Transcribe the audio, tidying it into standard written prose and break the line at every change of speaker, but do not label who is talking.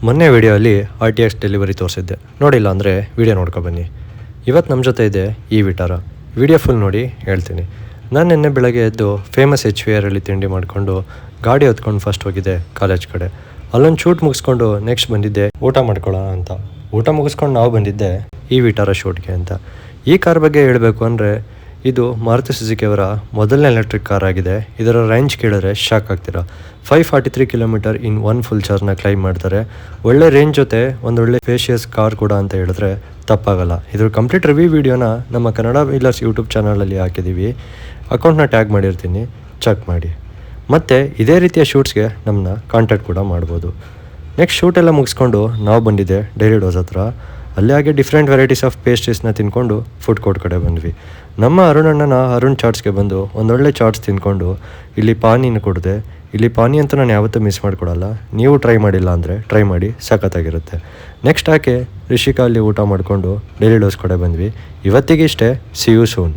ಮೊನ್ನೆ ವೀಡಿಯೋಲಿ RTX delivery ತೋರಿಸಿದ್ದೆ, ನೋಡಿಲ್ಲ ಅಂದರೆ ವೀಡಿಯೋ ನೋಡ್ಕೊಬನ್ನಿ. ಇವತ್ತು ನಮ್ಮ ಜೊತೆ ಇದೆ ಈ ವಿಟಾರ. ವೀಡಿಯೋ ಫುಲ್ ನೋಡಿ ಹೇಳ್ತೀನಿ. ನಾನು ನಿನ್ನೆ ಬೆಳಗ್ಗೆ ಎದ್ದು ಫೇಮಸ್ HVRಲ್ಲಿ ತಿಂಡಿ ಮಾಡಿಕೊಂಡು ಗಾಡಿ ಹೊತ್ಕೊಂಡು ಫಸ್ಟ್ ಹೋಗಿದ್ದೆ ಕಾಲೇಜ್ ಕಡೆ. ಅಲ್ಲೊಂದು ಶೂಟ್ ಮುಗಿಸ್ಕೊಂಡು ನೆಕ್ಸ್ಟ್ ಬಂದಿದ್ದೆ ಊಟ ಮಾಡ್ಕೊಳ್ಳೋಣ ಅಂತ. ಊಟ ಮುಗಿಸ್ಕೊಂಡು ನಾವು ಬಂದಿದ್ದೆ ಈ ವಿಟಾರ ಶೂಟ್ಗೆ ಅಂತ. ಈ ಕಾರ್ ಬಗ್ಗೆ ಹೇಳಬೇಕು ಅಂದರೆ ಇದು ಮಾರುತಿ ಸುಜುಕಿ ಅವರ ಮೊದಲನೇ ಎಲೆಕ್ಟ್ರಿಕ್ ಕಾರ್ ಆಗಿದೆ. ಇದರ ರೇಂಜ್ ಕೇಳಿದ್ರೆ ಶಾಕ್ ಆಗ್ತೀರಾ. 543 ಕಿಲೋಮೀಟರ್ ಇನ್ 1 ಫುಲ್ ಚಾರ್ಜ್ನ ಕ್ಲೈಮ್ ಮಾಡ್ತಾರೆ. ಒಳ್ಳೆ ರೇಂಜ್ ಜೊತೆ ಒಂದೊಳ್ಳೆ ಫೇಷಿಯಸ್ ಕಾರ್ ಕೂಡ ಅಂತ ಹೇಳಿದ್ರೆ ತಪ್ಪಾಗಲ್ಲ. ಇದ್ರ ಕಂಪ್ಲೀಟ್ ರಿವ್ಯೂ ವೀಡಿಯೋನ ನಮ್ಮ ಕನ್ನಡ ವೀಲರ್ಸ್ ಯೂಟ್ಯೂಬ್ ಚಾನಲಲ್ಲಿ ಹಾಕಿದ್ದೀವಿ. ಅಕೌಂಟ್ನ ಟ್ಯಾಗ್ ಮಾಡಿರ್ತೀನಿ, ಚೆಕ್ ಮಾಡಿ. ಮತ್ತು ಇದೇ ರೀತಿಯ ಶೂಟ್ಸ್ಗೆ ನಮ್ಮನ್ನ ಕಾಂಟ್ಯಾಕ್ಟ್ ಕೂಡ ಮಾಡ್ಬೋದು. ನೆಕ್ಸ್ಟ್ ಶೂಟೆಲ್ಲ ಮುಗಿಸ್ಕೊಂಡು ನಾವು ಬಂದಿದ್ದೆ ಡೈರಿ ಡೋಸ್ ಹತ್ರ. ಅಲ್ಲೇ ಹಾಗೆ ಡಿಫ್ರೆಂಟ್ ವೆರೈಟೀಸ್ ಆಫ್ ಪೇಸ್ಟ್ರೀಸ್ನ ತಿನ್ಕೊಂಡು ಫುಡ್ ಕೋರ್ಟ್ ಕಡೆ ಬಂದ್ವಿ. ನಮ್ಮ ಅರುಣಣ್ಣನ ಅರುಣ್ ಚಾಟ್ಸ್ಗೆ ಬಂದು ಒಂದೊಳ್ಳೆ ಚಾಟ್ಸ್ ತಿನ್ಕೊಂಡು ಇಲ್ಲಿ ಪಾನಿನ ಕೊಡಿದೆ. ಇಲ್ಲಿ ಪಾನಿ ಅಂತೂ ನಾನು ಯಾವತ್ತೂ ಮಿಸ್ ಮಾಡಿಕೊಡಲ್ಲ. ನೀವು ಟ್ರೈ ಮಾಡಿಲ್ಲ ಅಂದರೆ ಟ್ರೈ ಮಾಡಿ, ಸಖತ್ತಾಗಿರುತ್ತೆ. ನೆಕ್ಸ್ಟ್ ಹಾಗೆ ರಿಷಿಕಾ ಅಲ್ಲಿ ಊಟ ಮಾಡಿಕೊಂಡು ಡೈಲಿ ಡೋಸ್ ಕಡೆ ಬಂದ್ವಿ. ಇವತ್ತಿಗೆ ಇಷ್ಟೇ. See you soon.